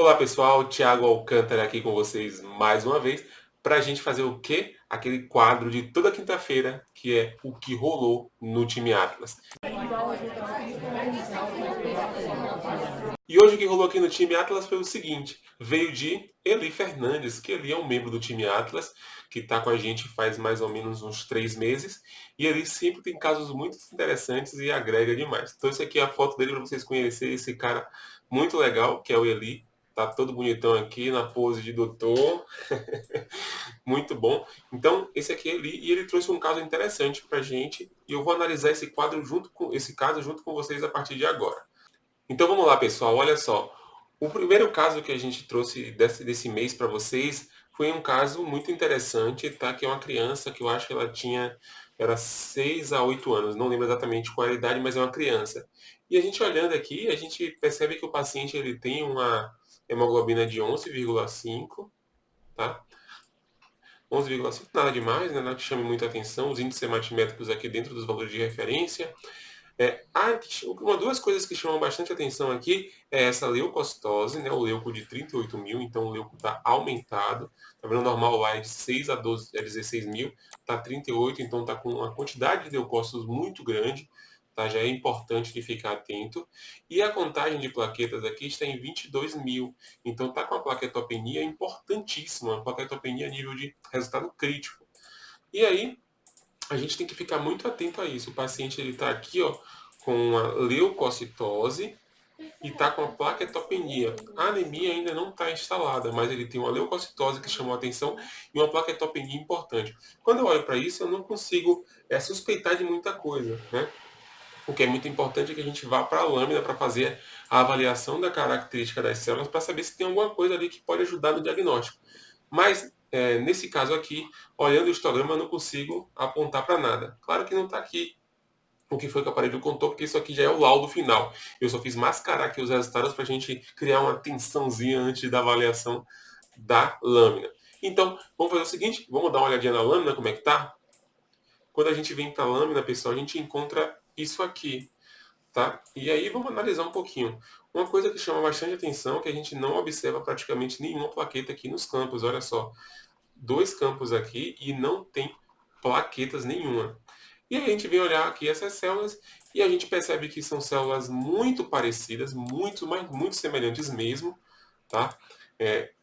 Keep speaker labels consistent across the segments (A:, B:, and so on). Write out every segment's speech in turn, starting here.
A: Olá pessoal, Thiago Alcântara aqui com vocês mais uma vez para a gente fazer o quê? Aquele quadro de toda quinta-feira que é o que rolou no time Atlas. E hoje o que rolou aqui no time Atlas foi o seguinte: veio de Eli Fernandes, que ele é um membro do time Atlas, que está com a gente faz mais ou menos uns 3 meses, e ele sempre tem casos muito interessantes e agrega demais. Então, essa aqui é a foto dele para vocês conhecerem esse cara muito legal, que é o Eli. Tá todo bonitão aqui na pose de doutor. Muito bom. Então, esse aqui é Eli e ele trouxe um caso interessante pra gente e eu vou analisar esse caso junto com vocês a partir de agora. Então vamos lá, pessoal. Olha só. O primeiro caso que a gente trouxe desse mês para vocês foi um caso muito interessante, tá? Que é uma criança que eu acho que era 6 a 8 anos, não lembro exatamente qual era a idade, mas é uma criança. E a gente olhando aqui, a gente percebe que o paciente ele tem uma hemoglobina de 11,5, tá? 11,5, nada demais, né? Nada que chame muita atenção. Os índices hematimétricos aqui dentro dos valores de referência. Duas coisas que chamam bastante atenção aqui é essa leucocitose, né, o leuco de 38 mil, então o leuco está aumentado. Tá vendo? O normal lá é de 6 a 12, é 16 mil, está 38, então está com uma quantidade de leucócitos muito grande, tá? Já é importante de ficar atento. E a contagem de plaquetas aqui está em 22 mil, então está com a plaquetopenia importantíssima, uma plaquetopenia a nível de resultado crítico. E aí, a gente tem que ficar muito atento a isso. O paciente ele está aqui, ó, com uma leucocitose e está com a plaquetopenia. A anemia ainda não está instalada, mas ele tem uma leucocitose que chamou a atenção e uma plaquetopenia importante. Quando eu olho para isso, eu não consigo suspeitar de muita coisa, né? O que é muito importante é que a gente vá para a lâmina para fazer a avaliação da característica das células para saber se tem alguma coisa ali que pode ajudar no diagnóstico. Mas, nesse caso aqui, olhando o histograma, eu não consigo apontar para nada. Claro que não está aqui o que foi que o aparelho contou, porque isso aqui já é o laudo final. Eu só fiz mascarar aqui os resultados para a gente criar uma tensãozinha antes da avaliação da lâmina. Então, vamos fazer o seguinte, vamos dar uma olhadinha na lâmina, como é que tá? Quando a gente vem para a lâmina, pessoal, a gente encontra isso aqui, tá? E aí vamos analisar um pouquinho. Uma coisa que chama bastante atenção é que a gente não observa praticamente nenhuma plaqueta aqui nos campos, olha só. 2 campos aqui e não tem plaquetas nenhuma. E aí a gente vem olhar aqui essas células e a gente percebe que são células muito parecidas, muito semelhantes mesmo, tá?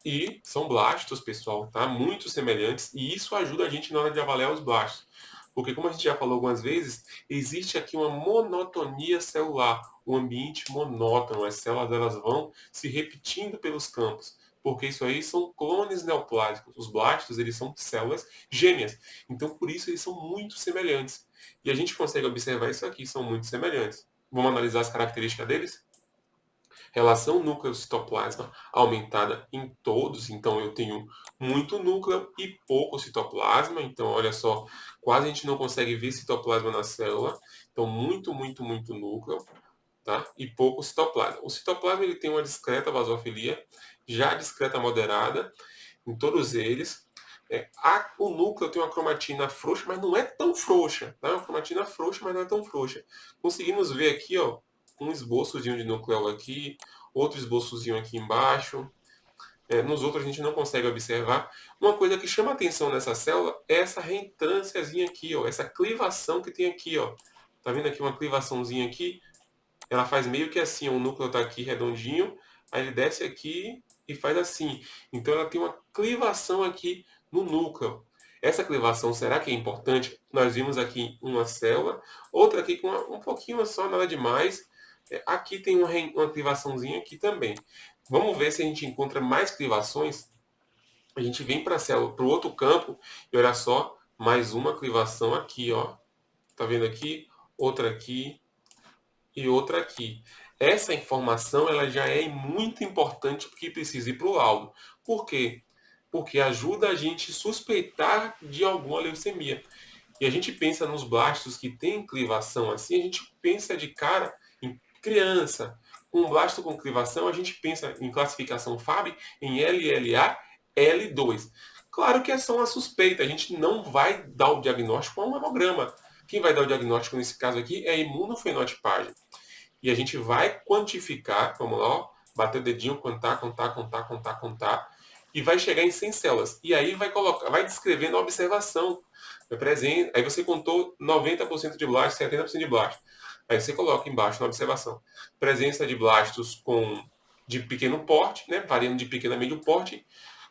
A: E são blastos, pessoal, tá? Muito semelhantes e isso ajuda a gente na hora de avaliar os blastos. Porque, como a gente já falou algumas vezes, existe aqui uma monotonia celular, um ambiente monótono. As células elas vão se repetindo pelos campos, porque isso aí são clones neoplásicos. Os blastos eles são células gêmeas, então por isso eles são muito semelhantes. E a gente consegue observar isso aqui, são muito semelhantes. Vamos analisar as características deles? Relação núcleo-citoplasma aumentada em todos, então eu tenho muito núcleo e pouco citoplasma, então olha só, quase a gente não consegue ver citoplasma na célula, então muito núcleo, tá? E pouco citoplasma. O citoplasma ele tem uma discreta vasofilia, já discreta moderada em todos eles. O núcleo tem uma cromatina frouxa, mas não é tão frouxa, tá? É uma cromatina frouxa, mas não é tão frouxa. Conseguimos ver aqui, ó, um esboçozinho de núcleo aqui, outro esboçozinho aqui embaixo. Nos outros a gente não consegue observar. Uma coisa que chama atenção nessa célula é essa reentrânciazinha aqui, ó, essa clivação que tem aqui, ó. Tá vendo aqui uma clivaçãozinha aqui? Ela faz meio que assim, o núcleo está aqui redondinho, aí ele desce aqui e faz assim. Então ela tem uma clivação aqui no núcleo. Essa clivação, será que é importante? Nós vimos aqui uma célula, outra aqui com um pouquinho só, nada demais. Aqui tem uma clivaçãozinha aqui também. Vamos ver se a gente encontra mais clivações. A gente vem para a célula, para o outro campo, e olha só, mais uma clivação aqui, ó. Tá vendo aqui? Outra aqui, e outra aqui. Essa informação ela já é muito importante porque precisa ir para o laudo. Por quê? Porque ajuda a gente suspeitar de alguma leucemia. E a gente pensa nos blastos que têm clivação assim, a gente pensa de cara em criança. Com um blasto com clivação, a gente pensa em classificação FAB em LLA, L2. Claro que é só uma suspeita, a gente não vai dar o diagnóstico a um hemograma. Quem vai dar o diagnóstico nesse caso aqui é a imunofenotipagem. E a gente vai quantificar, vamos lá, ó, bater o dedinho, contar, e vai chegar em 100 células. E aí vai descrevendo a observação. Aí você contou 90% de blastos, 70% de blastos. Aí você coloca embaixo na observação. Presença de blastos de pequeno porte, né, variando de pequeno a médio porte,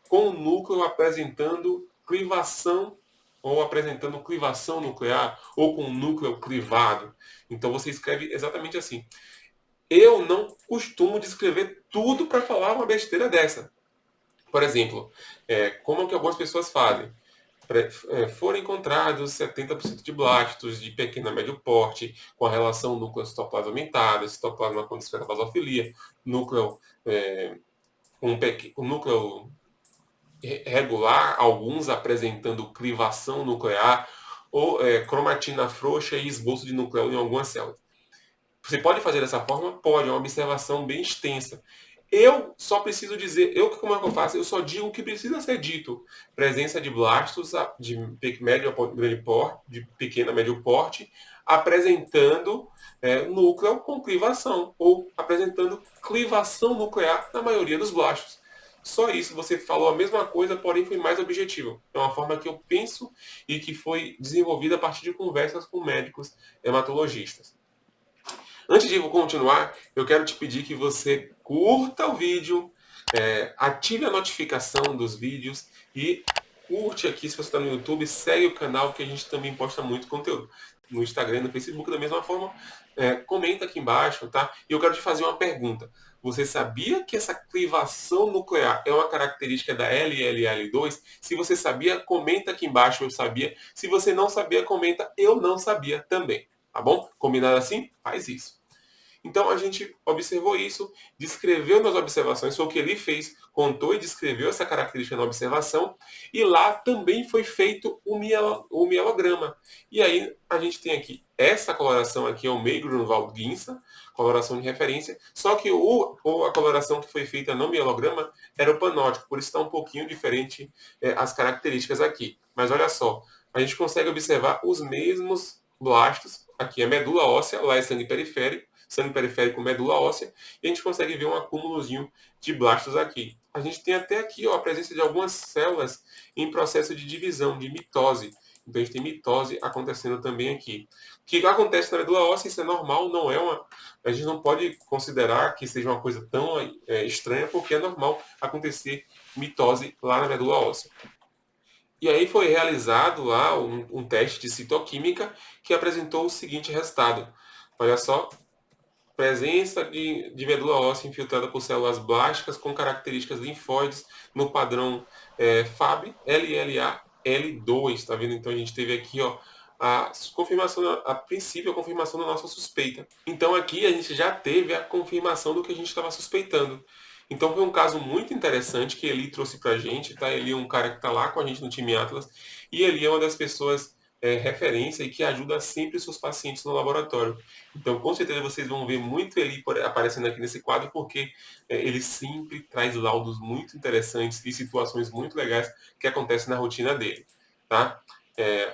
A: com o núcleo apresentando clivação ou apresentando clivação nuclear ou com núcleo clivado. Então você escreve exatamente assim. Eu não costumo descrever tudo para falar uma besteira dessa. Por exemplo, como é que algumas pessoas fazem? Foram encontrados 70% de blastos de pequeno a médio porte, com a relação núcleo-citoplasma aumentada, citoplasma com discreta basofilia, núcleo com núcleo regular, alguns apresentando clivação nuclear, ou cromatina frouxa e esboço de nucleolo em algumas células. Você pode fazer dessa forma? Pode, é uma observação bem extensa. Eu só preciso dizer, como é que eu faço? Eu só digo o que precisa ser dito. Presença de blastos de médio a grande porte, de pequeno a médio porte, apresentando núcleo com clivação, ou apresentando clivação nuclear na maioria dos blastos. Só isso, você falou a mesma coisa, porém foi mais objetivo. É uma forma que eu penso e que foi desenvolvida a partir de conversas com médicos hematologistas. Antes de continuar, eu quero te pedir que você curta o vídeo, ative a notificação dos vídeos e curte aqui se você está no YouTube, segue o canal que a gente também posta muito conteúdo. No Instagram e no Facebook da mesma forma, comenta aqui embaixo, tá? E eu quero te fazer uma pergunta. Você sabia que essa clivação nuclear é uma característica da LLL2? Se você sabia, comenta aqui embaixo, eu sabia. Se você não sabia, comenta, eu não sabia também. Tá bom? Combinado assim? Faz isso. Então a gente observou isso, descreveu nas observações, foi o que ele fez, contou e descreveu essa característica na observação, e lá também foi feito o mielograma. E aí a gente tem aqui, essa coloração aqui é o Meyer-Grunwald-Ginsa, coloração de referência, só que a coloração que foi feita no mielograma era o panótico, por isso está um pouquinho diferente as características aqui. Mas olha só, a gente consegue observar os mesmos blastos, aqui é medula óssea, lá é sangue periférico, medula óssea, e a gente consegue ver um acúmulozinho de blastos aqui. A gente tem até aqui a presença de algumas células em processo de divisão, de mitose. Então a gente tem mitose acontecendo também aqui. O que acontece na medula óssea, isso é normal, não é uma... A gente não pode considerar que seja uma coisa tão estranha, porque é normal acontecer mitose lá na medula óssea. E aí foi realizado lá um teste de citoquímica que apresentou o seguinte resultado. Olha só, presença de medula óssea infiltrada por células blásticas com características linfóides no padrão FAB LLA-L2. Está vendo? Então a gente teve aqui a confirmação, a princípio, a confirmação da nossa suspeita. Então aqui a gente já teve a confirmação do que a gente estava suspeitando. Então foi um caso muito interessante que ele trouxe para a gente, tá? Ele é um cara que está lá com a gente no time Atlas e ele é uma das pessoas referência e que ajuda sempre os seus pacientes no laboratório. Então, com certeza, vocês vão ver muito ele aparecendo aqui nesse quadro, porque ele sempre traz laudos muito interessantes e situações muito legais que acontecem na rotina dele. Tá?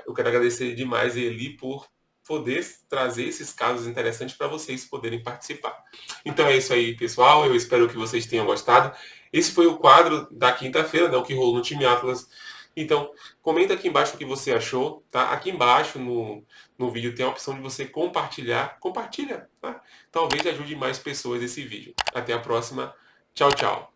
A: Eu quero agradecer demais Eli por poder trazer esses casos interessantes para vocês poderem participar. Então é isso aí, pessoal. Eu espero que vocês tenham gostado. Esse foi o quadro da quinta-feira, né, o que rolou no time Atlas. Então, comenta aqui embaixo o que você achou, tá? Aqui embaixo no vídeo tem a opção de você compartilhar. Compartilha, tá? Talvez ajude mais pessoas esse vídeo. Até a próxima. Tchau, tchau.